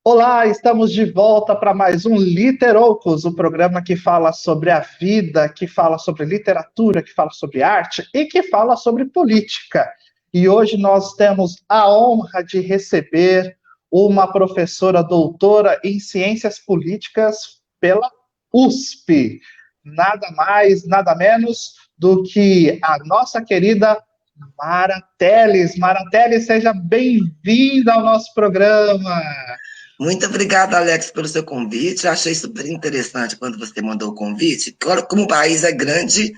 Olá, estamos de volta para mais um Literoucos, o programa que fala sobre a vida, que fala sobre literatura, que fala sobre arte e que fala sobre política. E hoje nós temos a honra de receber uma professora doutora em Ciências Políticas pela USP. Nada mais, nada menos do que a nossa querida Mara Teles. Mara Teles, seja bem-vinda ao nosso programa. Muito obrigada, Alex, pelo seu convite. Achei super interessante quando você mandou o convite. Claro, como o país é grande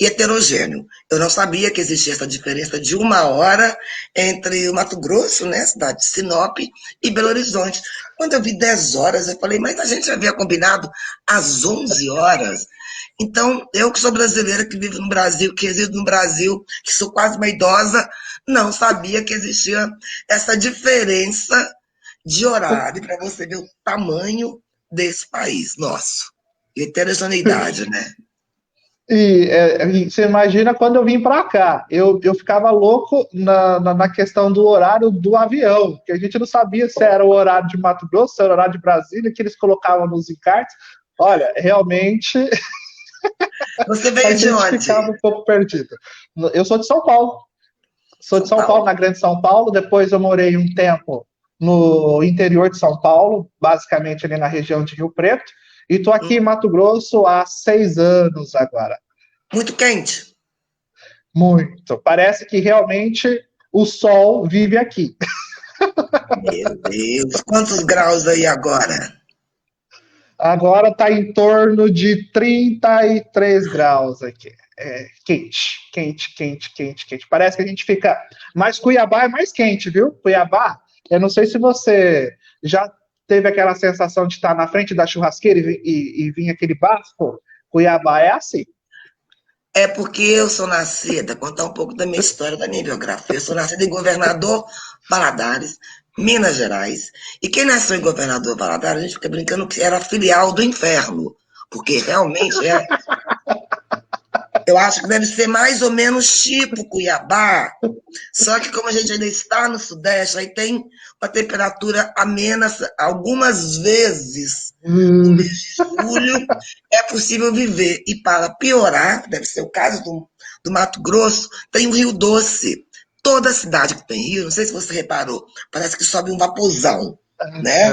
e heterogêneo. Eu não sabia que existia essa diferença de 1 hora entre o Mato Grosso, né, cidade de Sinop, e Belo Horizonte. Quando eu vi 10 horas, eu falei, mas a gente havia combinado às 11 horas. Então, eu que sou brasileira, que vivo no Brasil, que resido no Brasil, que sou quase uma idosa, não sabia que existia essa diferença de horário para você ver o tamanho desse país nosso. Heterogeneidade, né? E você imagina quando eu vim para cá, eu ficava louco na questão do horário do avião, que a gente não sabia se era o horário de Mato Grosso, se era o horário de Brasília, que eles colocavam nos encartes. Olha, realmente Você a veio de gente ficava onde? um pouco perdido. Eu sou de São Paulo, sou de São São Paulo, Paulo. na Grande São Paulo, depois eu morei um tempo no interior de São Paulo, basicamente ali na região de Rio Preto, e estou aqui em Mato Grosso há 6 anos agora. Muito quente. Muito. Parece que realmente o sol vive aqui. Meu Deus, quantos graus aí agora? Agora está em torno de 33 graus aqui. É quente, quente, quente, quente, quente. Parece que a gente fica. Mas Cuiabá é mais quente, viu? Cuiabá, eu não sei se você já teve aquela sensação de estar na frente da churrasqueira e vir aquele bafo. Cuiabá é assim. É porque eu sou nascida, contar um pouco da minha história, da minha biografia. Eu sou nascida em Governador Valadares, Minas Gerais. E quem nasceu em Governador Valadares, a gente fica brincando que era filial do inferno, porque realmente é. Eu acho que deve ser mais ou menos tipo Cuiabá, só que como a gente ainda está no Sudeste, aí tem uma temperatura amena algumas vezes no mês Hum, de julho, é possível viver. E para piorar, deve ser o caso do Mato Grosso, tem o Rio Doce. Toda cidade que tem rio, não sei se você reparou, parece que sobe um vaporzão, né?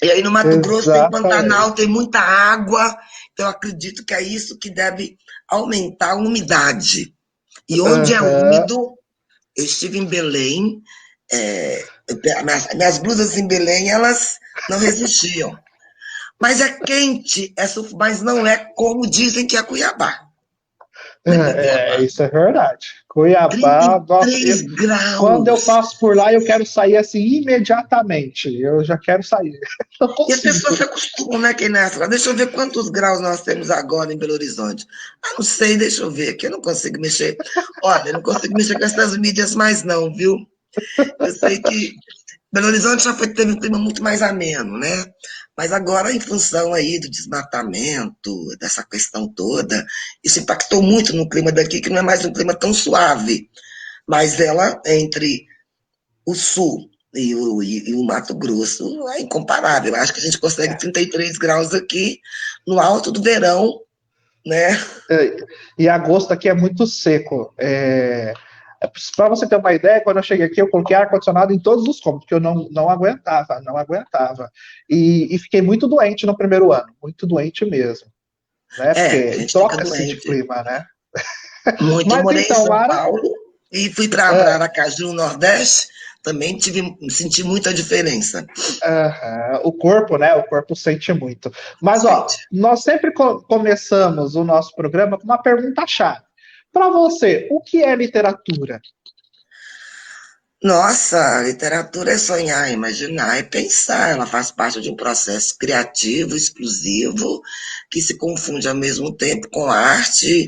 E aí no Mato Grosso tem Pantanal, exatamente. tem muita água, então eu acredito que é isso que deve aumentar a umidade. E onde é Aham. úmido, eu estive em Belém, minhas blusas em Belém, elas não resistiam. Mas é quente, mas não é como dizem que é Cuiabá. Não é Cuiabá. Isso é verdade. trinta Cuiabá, e nossa, três quando eu graus. passo por lá, eu quero sair assim imediatamente. Eu já quero sair. Não E as pessoas se consigo. acostumam, né, quem nasce lá. Deixa eu ver quantos graus nós temos agora em Belo Horizonte. Ah, não sei, deixa eu ver aqui. Eu não consigo mexer. Olha, eu não consigo mexer com essas mídias mais não, viu? Eu sei que Belo Horizonte teve um clima muito mais ameno, né? Mas agora, em função aí do desmatamento, dessa questão toda, isso impactou muito no clima daqui, que não é mais um clima tão suave. Mas ela, entre o sul e o Mato Grosso, é incomparável. Acho que a gente consegue É. 33 graus aqui, no alto do verão, né? É, e agosto aqui é muito seco. Para você ter uma ideia, quando eu cheguei aqui, eu coloquei ar-condicionado em todos os cômodos, porque eu não aguentava, não aguentava. E fiquei muito doente no primeiro ano, muito doente mesmo, né? É, a Porque gente fica troca-se de doente. clima, né? Muito. Eu Mas morei em então, São Mara, Paulo e fui para Aracaju, no Nordeste. Também senti muita diferença. o corpo, né? O corpo sente muito. Mas, ó, Sente. nós sempre começamos o nosso programa com uma pergunta-chave. Para você, o que é literatura? Nossa, literatura é sonhar, imaginar, é pensar. Ela faz parte de um processo criativo, exclusivo, que se confunde ao mesmo tempo com arte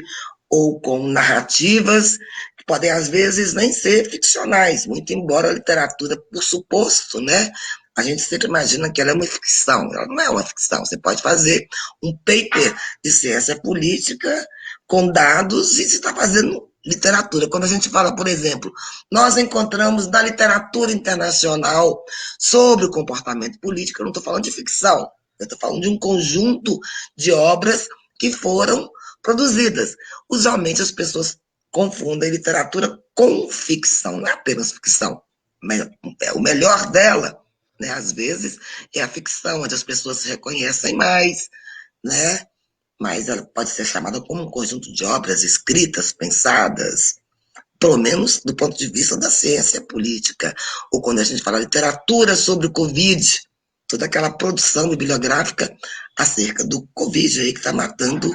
ou com narrativas que podem, às vezes, nem ser ficcionais, muito embora a literatura, por suposto, né? A gente sempre imagina que ela é uma ficção. Ela não é uma ficção. Você pode fazer um paper de ciência política com dados e você está fazendo literatura. Quando a gente fala, por exemplo, nós encontramos na literatura internacional sobre o comportamento político, eu não estou falando de ficção, eu estou falando de um conjunto de obras que foram produzidas. Usualmente as pessoas confundem literatura com ficção, não é apenas ficção. O melhor dela, né, às vezes, é a ficção, onde as pessoas se reconhecem mais, né? Mas ela pode ser chamada como um conjunto de obras escritas, pensadas, pelo menos do ponto de vista da ciência política. Ou quando a gente fala literatura sobre o Covid, toda aquela produção bibliográfica acerca do Covid aí que está matando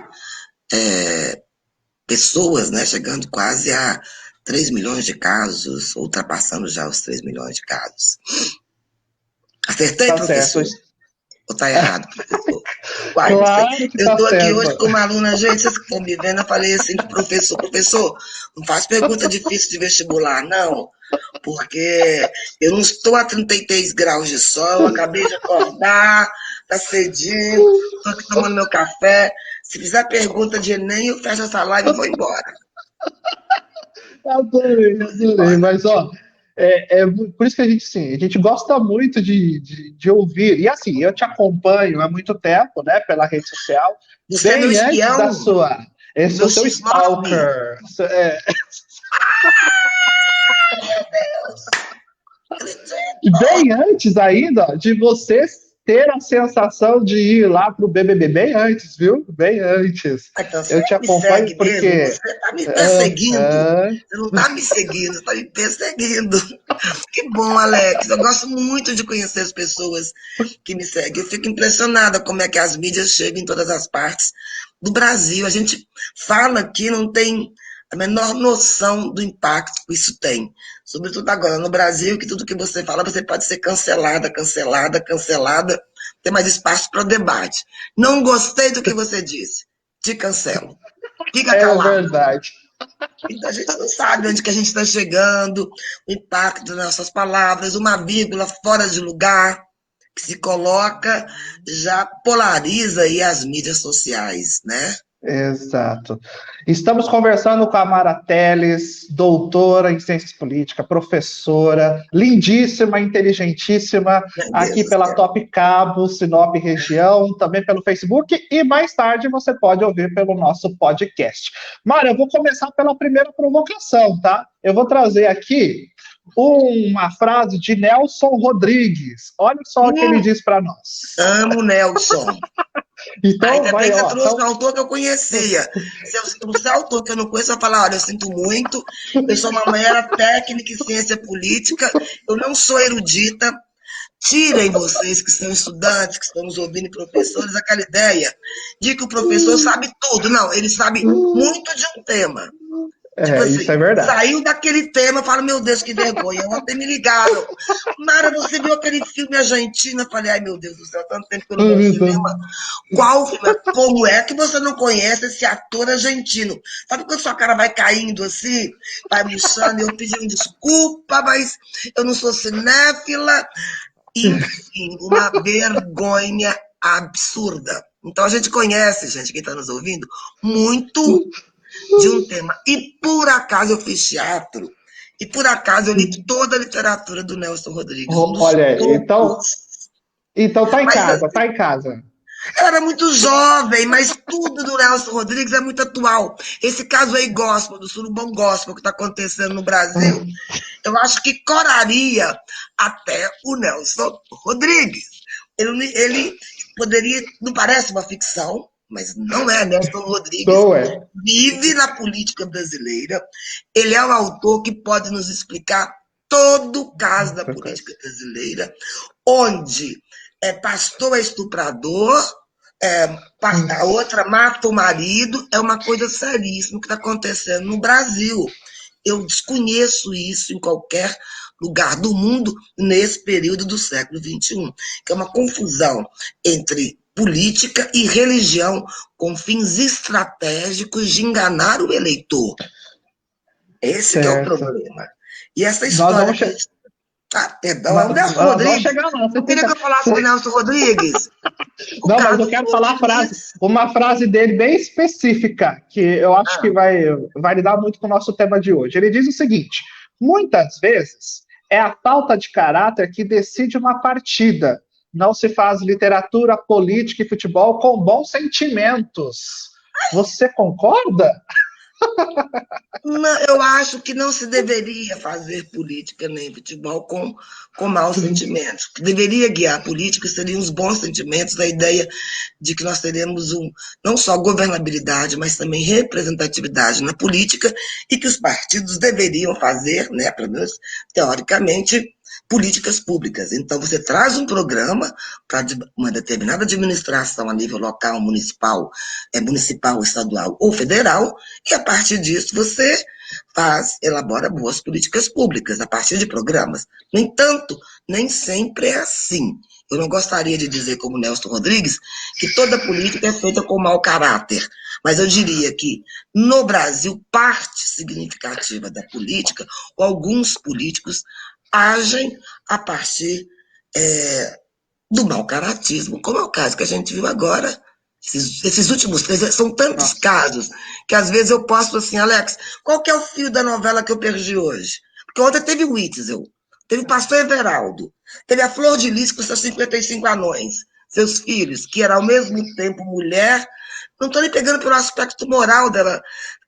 pessoas, né, chegando quase a 3 milhões de casos, ultrapassando já os 3 milhões de casos. Acertei, Tá professor? certo. Ou está errado, professor? Uai, Claro que eu tá estou aqui certo. hoje com uma aluna, gente, vocês que estão me vendo, eu falei assim pro professor, não faz pergunta difícil de vestibular, não, porque eu não estou a 33 graus de sol, eu acabei de acordar, tá cedinho, estou aqui tomando meu café. Se fizer pergunta de Enem, eu fecho essa live e vou embora. Adorei. Mas, ó, por isso que a gente gosta muito de ouvir. E assim, eu te acompanho há muito tempo, né, pela rede social, Você é meu bem antes da espião, sua. Eu sou meu seu X9. stalker. Bem antes ainda de você ter a sensação de ir lá pro BBB, bem antes, viu? Bem antes. Então, você Eu te me acompanho segue mesmo? porque. Você está me perseguindo? Ah, Você não está me seguindo, você está me perseguindo. Que bom, Alex. Eu gosto muito de conhecer as pessoas que me seguem. Eu fico impressionada como é que as mídias chegam em todas as partes do Brasil. A gente fala aqui, não tem a menor noção do impacto que isso tem. Sobretudo agora no Brasil, que tudo que você fala, você pode ser cancelada. Não tem mais espaço para debate. Não gostei do que você disse. Te cancelo. Fica é calado. verdade. Então a gente não sabe onde que a gente está chegando, o impacto das nossas palavras, uma vírgula fora de lugar que se coloca já polariza aí as mídias sociais, né? Exato. Estamos conversando com a Mara Teles, doutora em ciências políticas, professora, lindíssima, inteligentíssima, Meu Deus aqui do pela céu. Top Cabo, Sinop Região, também pelo Facebook, e mais tarde você pode ouvir pelo nosso podcast. Mara, eu vou começar pela primeira provocação, tá? Eu vou trazer aqui uma frase de Nelson Rodrigues. Olha só o que ele diz para nós. Amo Nelson. Então, Ainda bem vai, que você ó. trouxe Então, um autor que eu conhecia. Se eu trouxer autor que eu não conheço, eu vou falar, olha, eu sinto muito, eu sou uma mera técnica em ciência política, eu não sou erudita. Tirem vocês que são estudantes, que estão nos ouvindo, professores, aquela ideia de que o professor sabe tudo. Não, ele sabe muito de um tema. Tipo isso assim, é verdade. saiu daquele tema, eu falo, meu Deus, que vergonha. Ontem me ligaram. Mara, você viu aquele filme argentino? Eu falei, ai, meu Deus do céu, tanto tempo que eu não vou ao cinema. Qual filme? Como é que você não conhece esse ator argentino? Sabe quando sua cara vai caindo assim, vai murchando, eu pedi desculpa, mas eu não sou cinéfila. Enfim, uma vergonha absurda. Então a gente conhece, gente, quem está nos ouvindo, muito de um tema. E por acaso eu fiz teatro, e por acaso eu li toda a literatura do Nelson Rodrigues, um dos Olha aí, poucos. então tá em Mas casa, tá em casa. eu era muito jovem, mas tudo do Nelson Rodrigues é muito atual. Esse caso aí gospel, do surubom gospel que está acontecendo no Brasil, eu acho que coraria até o Nelson Rodrigues. Ele poderia, não parece uma ficção, mas não é. Nelson Rodrigues Então é. vive na política brasileira. Ele é um autor que pode nos explicar todo o caso da política brasileira, onde pastor é estuprador, a outra mata o marido, é uma coisa seríssima que está acontecendo no Brasil. Eu desconheço isso em qualquer lugar do mundo nesse período do século XXI, que é uma confusão entre política e religião com fins estratégicos de enganar o eleitor. Esse que é o Certo. problema. E essa Nós história vamos, que a che gente... Ah, perdão, é o Nelson nós vamos Rodrigues. chegar lá. Você Não queria fica... que eu falasse do Nelson Rodrigues? O Não, mas caso eu quero foi falar a frase, esse. uma frase dele bem específica, que eu acho que vai lidar muito com o nosso tema de hoje. Ele diz o seguinte: muitas vezes é a falta de caráter que decide uma partida. Não se faz literatura, política e futebol com bons sentimentos. Você concorda? Não, eu acho que não se deveria fazer política nem futebol com maus sentimentos. O que deveria guiar a política seriam os bons sentimentos, a ideia de que nós teremos não só governabilidade, mas também representatividade na política e que os partidos deveriam fazer, né, pelo menos teoricamente, políticas públicas. Então, você traz um programa para uma determinada administração a nível local, municipal, estadual ou federal, e a partir disso você elabora boas políticas públicas a partir de programas. No entanto, nem sempre é assim. Eu não gostaria de dizer, como Nelson Rodrigues, que toda política é feita com mau caráter, mas eu diria que, no Brasil, parte significativa da política, ou alguns políticos, agem a partir do mau caratismo, como é o caso que a gente viu agora. Esses últimos 3 são tantos Nossa. casos que às vezes eu posto assim, Alex, qual que é o fio da novela que eu perdi hoje? Porque ontem teve o Witzel, teve o pastor Everaldo, teve a Flor de Lis com seus 55 anões, seus filhos, que era ao mesmo tempo mulher. Não estou nem pegando pelo aspecto moral dela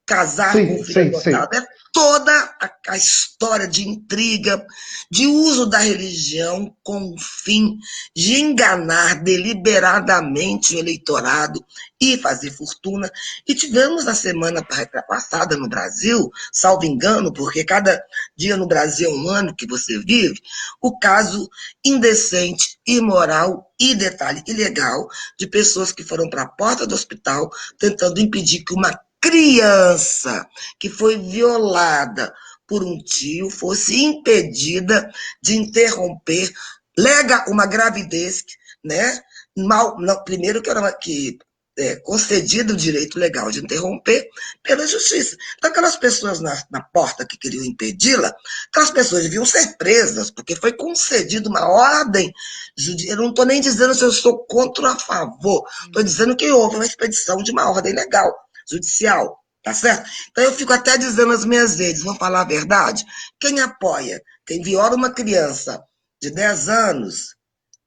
casar com o Sim, filho sim, sim. adotado. É toda a história de intriga, de uso da religião com o fim de enganar deliberadamente o eleitorado e fazer fortuna. E tivemos na semana passada no Brasil, salvo engano, porque cada dia no Brasil é um ano que você vive, o caso indecente, imoral e, detalhe, ilegal, de pessoas que foram para a porta do hospital tentando impedir que uma criança que foi violada por um tio fosse impedida de interromper uma gravidez, né? Primeiro que era concedido o direito legal de interromper pela justiça. Então, aquelas pessoas na porta que queriam impedi-la, aquelas pessoas deviam ser presas, porque foi concedida uma ordem judicial. Eu não estou nem dizendo se eu sou contra ou a favor, estou dizendo que houve uma expedição de uma ordem legal, judicial, tá certo? Então, eu fico até dizendo as minhas redes, vou falar a verdade, quem apoia, quem viola uma criança de 10 anos,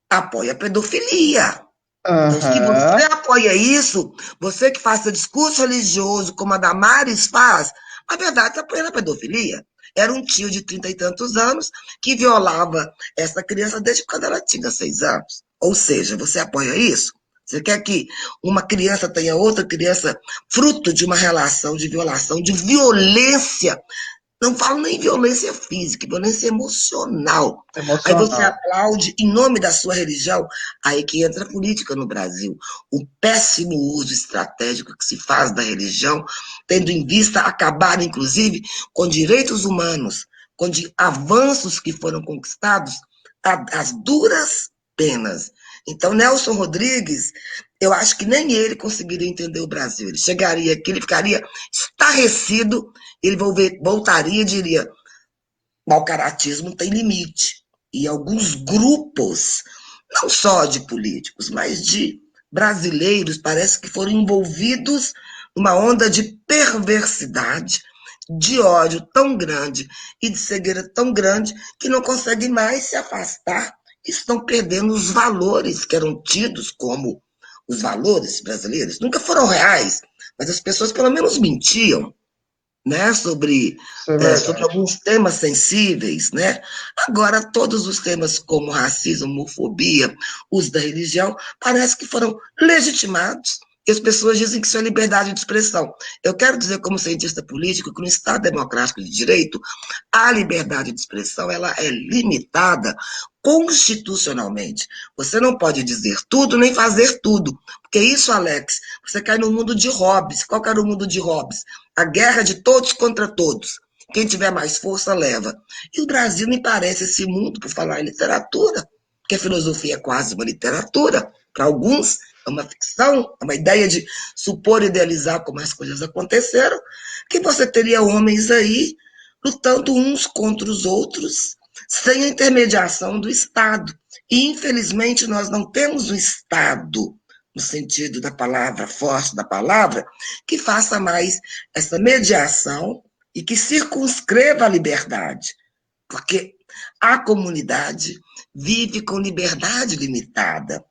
apoia a pedofilia. Então, se Aham. você apoia isso, você que faça discurso religioso, como a Damares faz, na verdade, está apoiando a pedofilia. Era um tio de 30 e tantos anos que violava essa criança desde quando ela tinha 6 anos. Ou seja, você apoia isso? Você quer que uma criança tenha outra criança fruto de uma relação de violação, de violência, não falo nem violência física, violência emocional. Aí você Emocional. aplaude em nome da sua religião, aí que entra a política no Brasil. O péssimo uso estratégico que se faz da religião, tendo em vista acabar, inclusive, com direitos humanos, com avanços que foram conquistados, as duras penas. Então, Nelson Rodrigues, eu acho que nem ele conseguiria entender o Brasil. Ele chegaria aqui, ele ficaria estarrecido, ele voltaria e diria: mau caratismo tem limite. E alguns grupos, não só de políticos, mas de brasileiros, parece que foram envolvidos numa onda de perversidade, de ódio tão grande e de cegueira tão grande que não conseguem mais se afastar, estão perdendo os valores que eram tidos como os valores brasileiros. Nunca foram reais, mas as pessoas pelo menos mentiam, né, Isso é sobre verdade. alguns temas sensíveis, né? Agora, todos os temas como racismo, homofobia, uso da religião, parece que foram legitimados e as pessoas dizem que isso é liberdade de expressão. Eu quero dizer, como cientista político, que no Estado Democrático de Direito, a liberdade de expressão ela é limitada constitucionalmente. Você não pode dizer tudo nem fazer tudo. Porque isso, Alex, você cai no mundo de Hobbes. Qual que era o mundo de Hobbes? A guerra de todos contra todos. Quem tiver mais força, leva. E o Brasil me parece esse mundo, por falar em literatura, porque a filosofia é quase uma literatura. Para alguns, é uma ficção, é uma ideia de supor e idealizar como as coisas aconteceram, que você teria homens aí lutando uns contra os outros, sem a intermediação do Estado. E, infelizmente, nós não temos um Estado, no sentido da palavra, forte da palavra, que faça mais essa mediação e que circunscreva a liberdade. Porque a comunidade vive com liberdade limitada.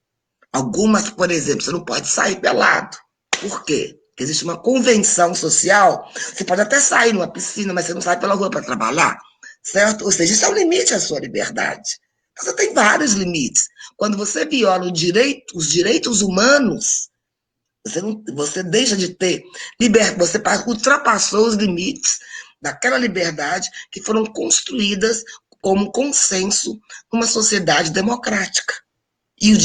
Algumas, por exemplo, você não pode sair pelado. Por quê? Porque existe uma convenção social. Você pode até sair numa piscina, mas você não sai pela rua para trabalhar, certo? Ou seja, isso é um limite à sua liberdade. Você tem vários limites. Quando você viola os direitos humanos, você deixa de ter liberdade, você ultrapassou os limites daquela liberdade que foram construídas como consenso numa sociedade democrática. E os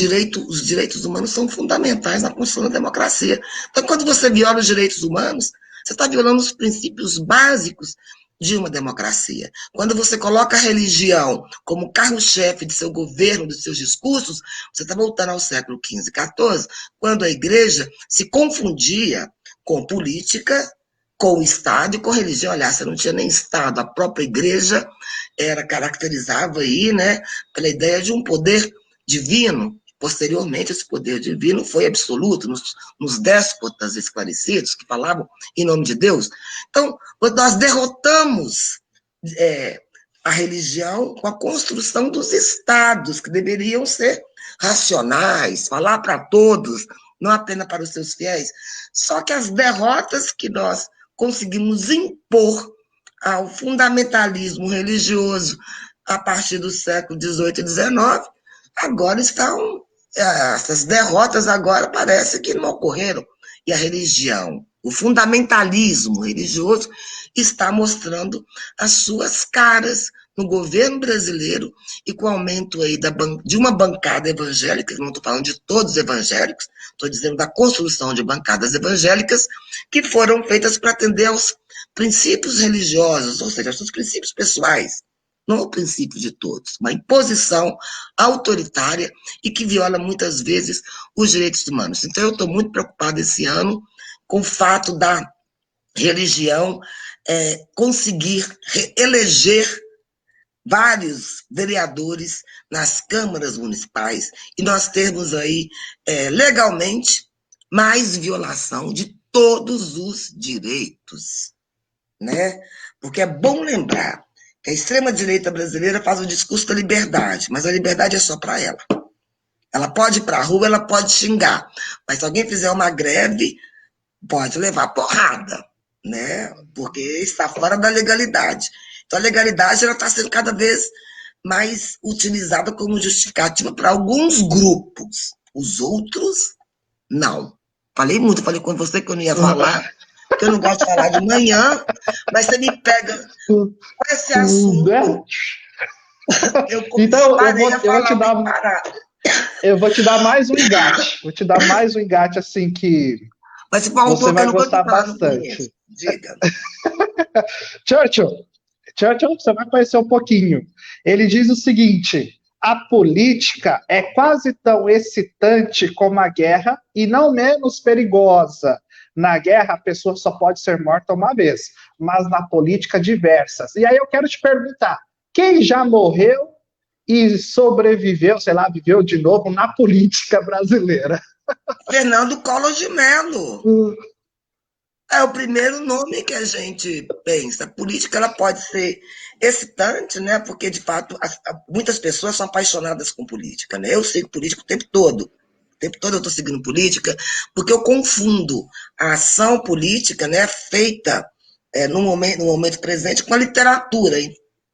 direitos humanos são fundamentais na construção da democracia. Então, quando você viola os direitos humanos, você está violando os princípios básicos de uma democracia. Quando você coloca a religião como carro-chefe de seu governo, de seus discursos, você está voltando ao século XV e XIV, quando a igreja se confundia com política, com o Estado e com religião. Aliás, você não tinha nem Estado, a própria igreja caracterizava aí, né, pela ideia de um poder divino. Posteriormente, esse poder divino foi absoluto nos déspotas esclarecidos que falavam em nome de Deus. Então, nós derrotamos a religião com a construção dos estados, que deveriam ser racionais, falar para todos, não apenas para os seus fiéis. Só que as derrotas que nós conseguimos impor ao fundamentalismo religioso a partir do século XVIII e XIX, agora essas derrotas agora parece que não ocorreram. E a religião, o fundamentalismo religioso está mostrando as suas caras no governo brasileiro e com o aumento aí de uma bancada evangélica, não estou falando de todos os evangélicos, estou dizendo da construção de bancadas evangélicas que foram feitas para atender aos princípios religiosos, ou seja, aos seus princípios pessoais, não o princípio de todos, uma imposição autoritária e que viola muitas vezes os direitos humanos. Então, eu estou muito preocupada esse ano com o fato da religião conseguir eleger vários vereadores nas câmaras municipais e nós termos aí, legalmente, mais violação de todos os direitos, né? Porque é bom lembrar que a extrema-direita brasileira faz o discurso da liberdade, mas a liberdade é só para ela. Ela pode ir para a rua, ela pode xingar, mas se alguém fizer uma greve, pode levar porrada, né? Porque está fora da legalidade. Então, a legalidade está sendo cada vez mais utilizada como justificativa para alguns grupos. Os outros, não. Falei muito, falei com você que eu não ia falar, porque eu não gosto de falar de manhã, mas você me pega com esse assunto. Então, eu vou te dar mais um engate. Vou te dar mais um engate, assim, que mas você vai gostar bastante. Diga. Churchill, você vai conhecer um pouquinho. Ele diz o seguinte: a política é quase tão excitante como a guerra e não menos perigosa. Na guerra, a pessoa só pode ser morta uma vez, mas na política, diversas. E aí eu quero te perguntar, quem já morreu e sobreviveu, sei lá, viveu de novo na política brasileira? Fernando Collor de Mello. É o primeiro nome que a gente pensa. A política ela pode ser excitante, né? Porque, de fato, muitas pessoas são apaixonadas com política, né? Eu sigo política o tempo todo. O tempo todo eu estou seguindo política, porque eu confundo a ação política, né, feita no momento presente com a literatura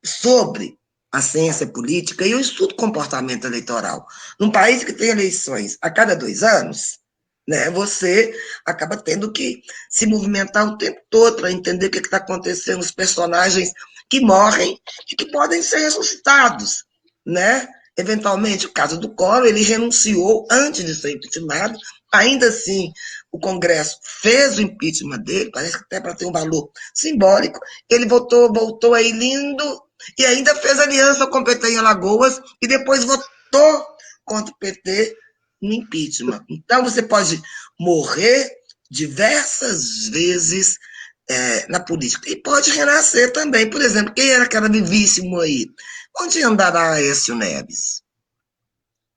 sobre a ciência política, e eu estudo comportamento eleitoral. Num país que tem eleições a cada 2 anos, né, você acaba tendo que se movimentar o tempo todo para entender o que está acontecendo, os personagens que morrem e que podem ser ressuscitados, né? Eventualmente, o caso do Collor, ele renunciou antes de ser impeachmentado, ainda assim, o Congresso fez o impeachment dele, parece que até para ter um valor simbólico, ele voltou aí lindo, e ainda fez aliança com o PT em Alagoas, e depois votou contra o PT no impeachment. Então, você pode morrer diversas vezes na política, e pode renascer também. Por exemplo, quem era aquela vivíssimo aí? Onde andará Aécio Neves?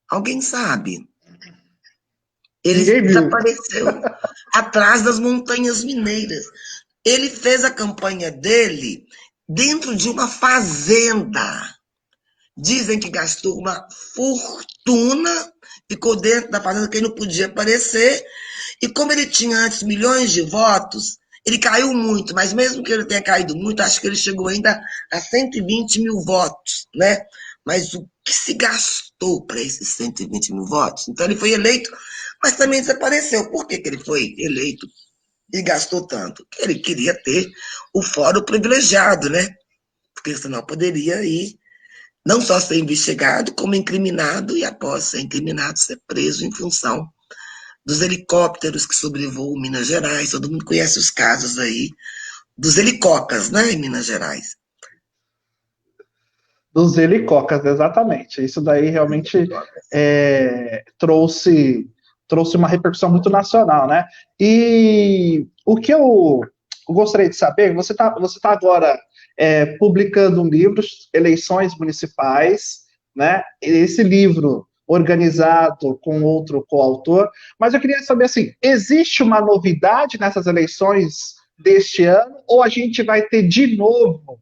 Alguém sabe? Ele Ninguém viu. desapareceu atrás das Montanhas Mineiras. Ele fez a campanha dele dentro de uma fazenda. Dizem que gastou uma fortuna, ficou dentro da fazenda que ele não podia aparecer. E como ele tinha antes milhões de votos, ele caiu muito, mas mesmo que ele tenha caído muito, acho que ele chegou ainda a 120 mil votos, né? Mas o que se gastou para esses 120 mil votos? Então ele foi eleito, mas também desapareceu. Por que, que ele foi eleito e gastou tanto? Porque ele queria ter o fórum privilegiado, né? Porque senão poderia ir não só ser investigado, como incriminado e após ser incriminado, ser preso em função dos helicópteros que sobrevoam Minas Gerais. Todo mundo conhece os casos aí dos helicópteros, né, em Minas Gerais. Dos helicópteros, exatamente. Isso daí realmente trouxe uma repercussão muito nacional, né? E o que eu gostaria de saber, você tá agora publicando um livro, Eleições Municipais, né? Esse livro organizado com outro coautor, mas eu queria saber assim, existe uma novidade nessas eleições deste ano, ou a gente vai ter de novo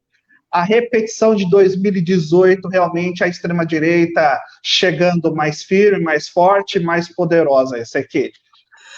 a repetição de 2018, realmente a extrema-direita chegando mais firme, mais forte, mais poderosa? Esse aqui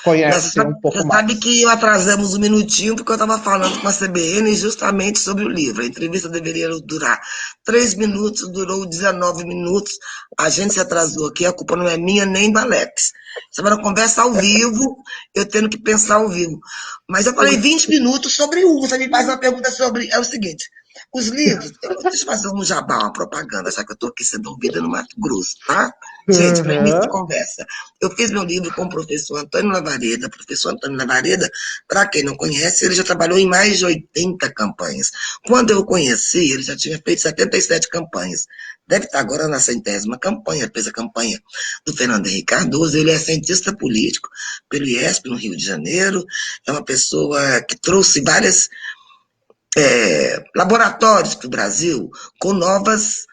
conhece um pouco Você sabe mais. que atrasamos um minutinho porque eu estava falando com a CBN justamente sobre o livro. A entrevista deveria durar 3 minutos, durou 19 minutos. A gente se atrasou aqui, a culpa não é minha nem do Alex. Isso é uma conversa ao vivo, eu tendo que pensar ao vivo. Mas eu falei 20 minutos sobre um. Você me faz uma pergunta sobre. É o seguinte: os livros, deixa eu fazer um jabá, uma propaganda, já que eu estou aqui sendo ouvida no Mato Grosso, tá? Gente, para início de Uhum. conversa, eu fiz meu livro com o professor Antônio Lavareda. Professor Antônio Lavareda, para quem não conhece, ele já trabalhou em mais de 80 campanhas. Quando eu o conheci, ele já tinha feito 77 campanhas. Deve estar agora na 100ª campanha, fez a campanha do Fernando Henrique Cardoso. Ele é cientista político pelo IESP, no Rio de Janeiro. É uma pessoa que trouxe várias laboratórios para o Brasil com novos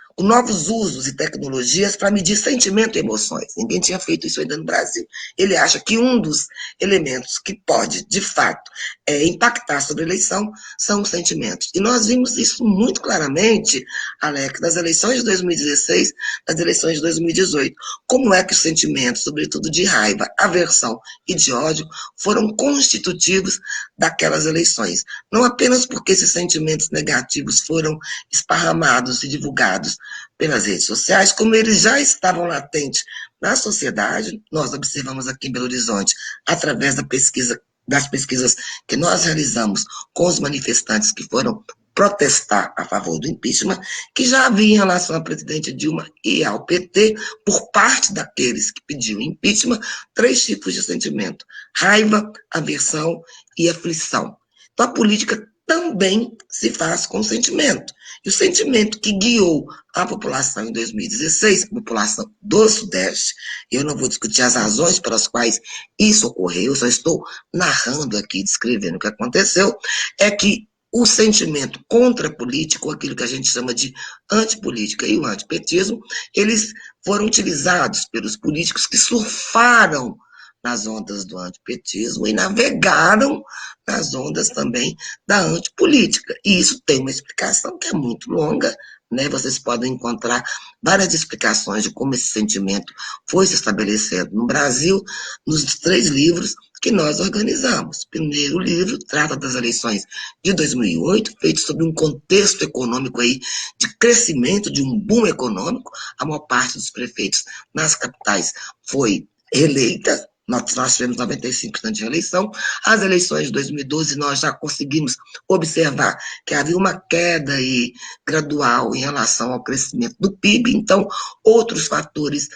usos e tecnologias para medir sentimento e emoções. Ninguém tinha feito isso ainda no Brasil. Ele acha que um dos elementos que pode, de fato, impactar sobre a eleição são os sentimentos. E nós vimos isso muito claramente, Alex, nas eleições de 2016, nas eleições de 2018. Como é que os sentimentos, sobretudo de raiva, aversão e de ódio, foram constitutivos daquelas eleições. Não apenas porque esses sentimentos negativos foram esparramados e divulgados pelas redes sociais, como eles já estavam latentes na sociedade. Nós observamos aqui em Belo Horizonte, através das pesquisas que nós realizamos com os manifestantes que foram protestar a favor do impeachment, que já havia em relação à presidente Dilma e ao PT, por parte daqueles que pediam impeachment, 3 tipos de sentimento: raiva, aversão e aflição. Então, a política também se faz com sentimento. E o sentimento que guiou a população em 2016, a população do Sudeste, eu não vou discutir as razões pelas quais isso ocorreu, eu só estou narrando aqui, descrevendo o que aconteceu, é que o sentimento contra a política, ou aquilo que a gente chama de antipolítica e o antipetismo, eles foram utilizados pelos políticos que surfaram nas ondas do antipetismo e navegaram nas ondas também da antipolítica. E isso tem uma explicação que é muito longa, né? Vocês podem encontrar várias explicações de como esse sentimento foi se estabelecendo no Brasil, nos 3 livros que nós organizamos. O primeiro livro trata das eleições de 2008, feito sobre um contexto econômico aí de crescimento, de um boom econômico. A maior parte dos prefeitos nas capitais foi eleita. Nós tivemos 95% de reeleição. As eleições de 2012, nós já conseguimos observar que havia uma queda aí gradual em relação ao crescimento do PIB. Então, outros fatores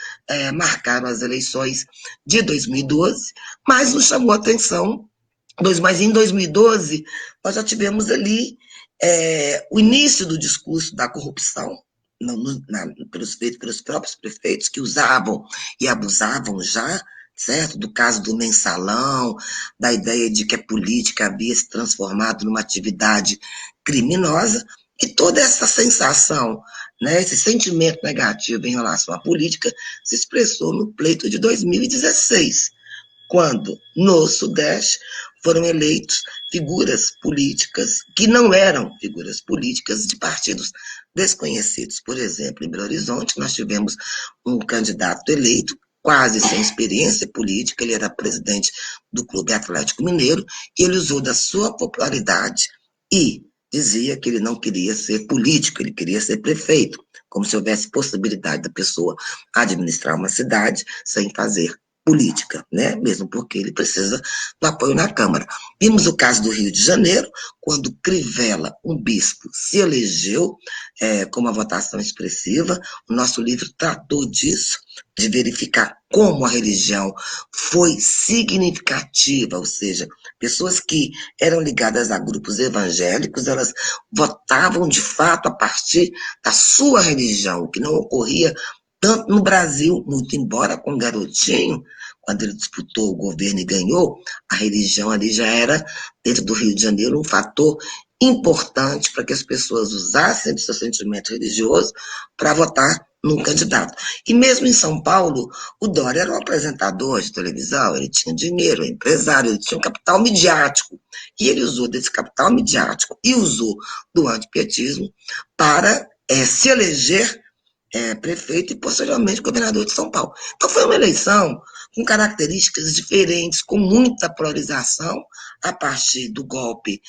marcaram as eleições de 2012, mas nos chamou a atenção. Mas em 2012, nós já tivemos ali o início do discurso da corrupção, pelos próprios prefeitos que usavam e abusavam já, certo? Do caso do mensalão, da ideia de que a política havia se transformado numa atividade criminosa, e toda essa sensação né, esse sentimento negativo em relação à política se expressou no pleito de 2016, quando no Sudeste foram eleitos figuras políticas que não eram figuras políticas de partidos desconhecidos. Por exemplo, em Belo Horizonte, nós tivemos um candidato eleito quase sem experiência política, ele era presidente do Clube Atlético Mineiro, e ele usou da sua popularidade e dizia que ele não queria ser político, ele queria ser prefeito, como se houvesse possibilidade da pessoa administrar uma cidade sem fazer política, né? Mesmo porque ele precisa do apoio na Câmara. Vimos o caso do Rio de Janeiro, quando Crivella, um bispo, se elegeu com uma votação expressiva. O nosso livro tratou disso, de verificar como a religião foi significativa, ou seja, pessoas que eram ligadas a grupos evangélicos, elas votavam de fato a partir da sua religião, o que não ocorria tanto no Brasil, muito embora com Garotinho, quando ele disputou o governo e ganhou, a religião ali já era, dentro do Rio de Janeiro, um fator importante para que as pessoas usassem do seu sentimento religioso para votar num candidato. E mesmo em São Paulo, o Dória era um apresentador de televisão, ele tinha dinheiro, era empresário, ele tinha um capital midiático. E ele usou desse capital midiático e usou do antipetismo para se eleger prefeito e posteriormente governador de São Paulo. Então foi uma eleição com características diferentes, com muita polarização, a partir do golpe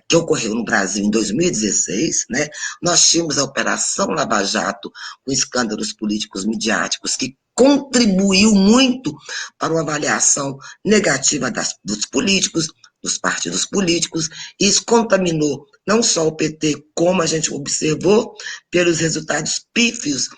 que ocorreu no Brasil em 2016, né? Nós tínhamos a Operação Lava Jato, com escândalos políticos midiáticos, que contribuiu muito para uma avaliação negativa dos políticos, dos partidos políticos, e isso contaminou não só o PT, como a gente observou pelos resultados pífios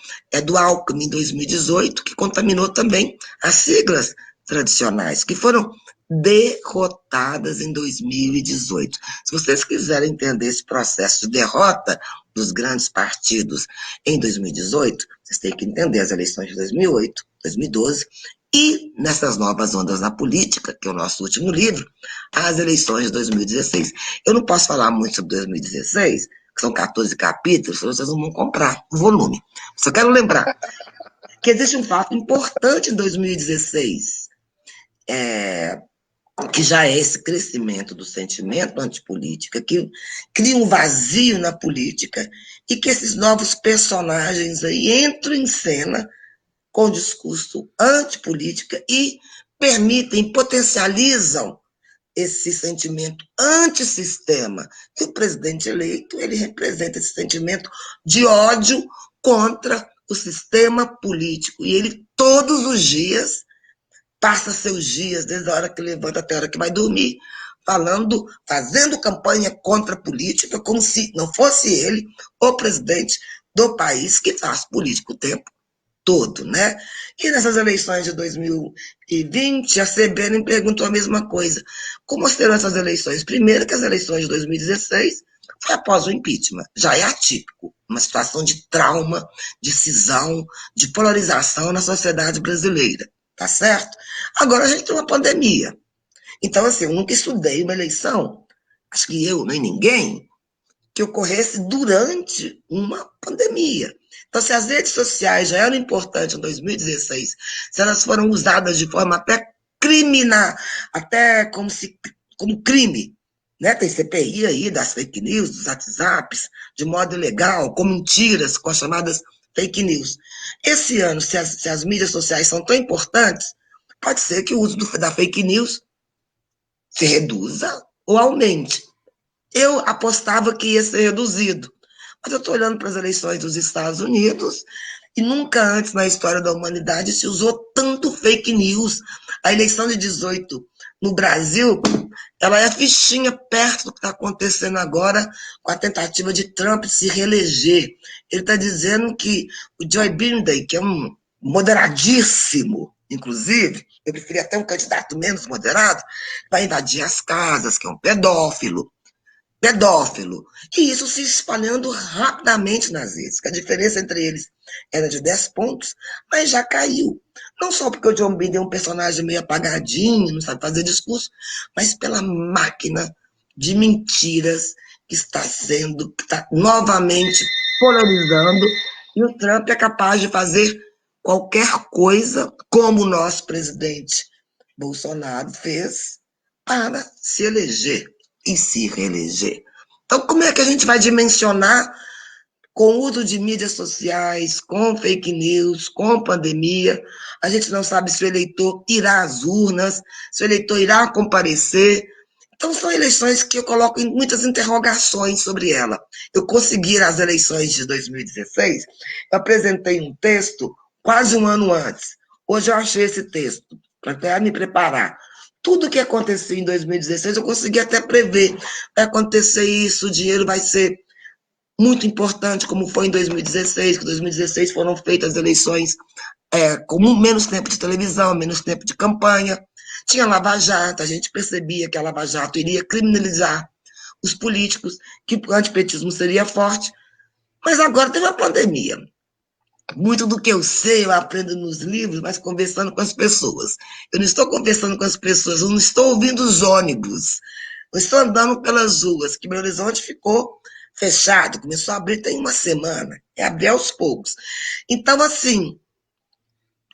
do Alckmin em 2018, que contaminou também as siglas tradicionais, que foram derrotadas em 2018. Se vocês quiserem entender esse processo de derrota dos grandes partidos em 2018, vocês têm que entender as eleições de 2008, 2012, e nessas novas ondas na política, que é o nosso último livro, as eleições de 2016. Eu não posso falar muito sobre 2016, que são 14 capítulos, senão vocês não vão comprar o volume. Só quero lembrar que existe um fato importante em 2016, que já é esse crescimento do sentimento antipolítica, que cria um vazio na política, e que esses novos personagens aí entram em cena com discurso antipolítica e permitem, potencializam esse sentimento antissistema. E o presidente eleito, ele representa esse sentimento de ódio contra o sistema político. E ele, todos os dias, passa seus dias, desde a hora que levanta até a hora que vai dormir, falando, fazendo campanha contra a política, como se não fosse ele o presidente do país que faz política o tempo todo, né? E nessas eleições de 2020, a CBN perguntou a mesma coisa. Como serão essas eleições? Primeiro que as eleições de 2016 foi após o impeachment. Já é atípico, uma situação de trauma, de cisão, de polarização na sociedade brasileira, tá certo? Agora a gente tem uma pandemia. Então, assim, eu nunca estudei uma eleição, acho que eu, nem ninguém, que ocorresse durante uma pandemia. Então, se as redes sociais já eram importantes em 2016, se elas foram usadas de forma até criminal, até como crime, né? Tem CPI aí das fake news, dos WhatsApps, de modo ilegal, com mentiras, com as chamadas fake news. Esse ano, se as mídias sociais são tão importantes, pode ser que o uso da fake news se reduza ou aumente. Eu apostava que ia ser reduzido. Mas eu estou olhando para as eleições dos Estados Unidos e nunca antes na história da humanidade se usou tanto fake news. A eleição de 18 no Brasil, ela é fichinha perto do que está acontecendo agora com a tentativa de Trump de se reeleger. Ele está dizendo que o Joe Biden, que é um moderadíssimo, inclusive, eu preferia até um candidato menos moderado, vai invadir as casas, que é um pedófilo. E isso se espalhando rapidamente nas redes, que a diferença entre eles era de 10 pontos, mas já caiu. Não só porque o John Biden é um personagem meio apagadinho, não sabe fazer discurso, mas pela máquina de mentiras que está novamente polarizando, e o Trump é capaz de fazer qualquer coisa, como o nosso presidente Bolsonaro fez, para se eleger e se reeleger. Então, como é que a gente vai dimensionar com o uso de mídias sociais, com fake news, com pandemia? A gente não sabe se o eleitor irá às urnas, se o eleitor irá comparecer. Então, são eleições que eu coloco muitas interrogações sobre ela. Eu consegui, nas eleições de 2016, eu apresentei um texto quase um ano antes. Hoje eu achei esse texto, para até me preparar. Tudo que aconteceu em 2016, eu consegui até prever. Vai acontecer isso, o dinheiro vai ser muito importante, como foi em 2016, que em 2016 foram feitas eleições com menos tempo de televisão, menos tempo de campanha. Tinha Lava Jato, a gente percebia que a Lava Jato iria criminalizar os políticos, que o antipetismo seria forte, mas agora teve a pandemia. Muito do que eu sei, eu aprendo nos livros, mas conversando com as pessoas. Eu não estou conversando com as pessoas, eu não estou ouvindo os ônibus, eu estou andando pelas ruas, que Belo Horizonte ficou fechado, começou a abrir tem uma semana, é abrir aos poucos. Então, assim,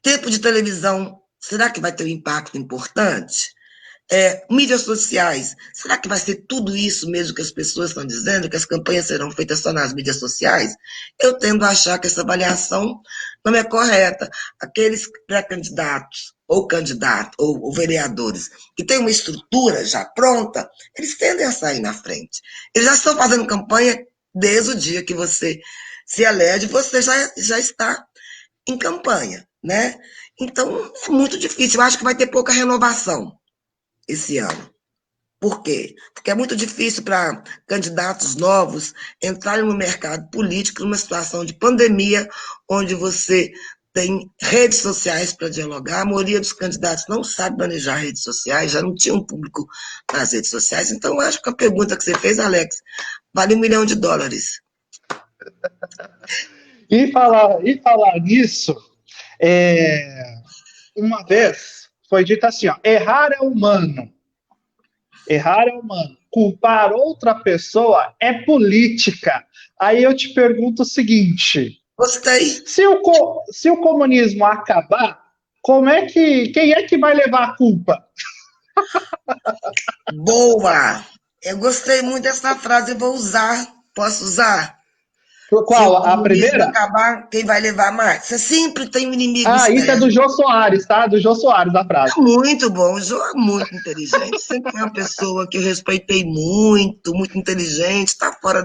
tempo de televisão, será que vai ter um impacto importante? Mídias sociais, será que vai ser tudo isso mesmo que as pessoas estão dizendo, que as campanhas serão feitas só nas mídias sociais? Eu tendo a achar que essa avaliação não é correta. Aqueles pré-candidatos, ou candidatos, ou vereadores, que têm uma estrutura já pronta, eles tendem a sair na frente. Eles já estão fazendo campanha desde o dia que você se elege, você já está em campanha, né? Então, é muito difícil. Eu acho que vai ter pouca renovação esse ano. Por quê? Porque é muito difícil para candidatos novos entrarem no mercado político numa situação de pandemia, onde você tem redes sociais para dialogar. A maioria dos candidatos não sabe manejar redes sociais, já não tinha um público nas redes sociais. Então, acho que a pergunta que você fez, Alex, vale $1 milhão. E falar nisso, uma vez foi dito assim, ó, errar é humano. Errar é humano. Culpar outra pessoa é política. Aí eu te pergunto o seguinte: Gostei. se o comunismo acabar, quem é que vai levar a culpa? Boa! Eu gostei muito dessa frase, eu vou usar. Posso usar? Se o Qual? A comunismo primeira? acabar, quem vai levar mais? Você sempre tem um inimigo Ah, isso é do externo. Jô Soares, tá? Do Jô Soares, a frase. Muito bom, o João é muito inteligente. Sempre é uma pessoa que eu respeitei muito, muito inteligente, está fora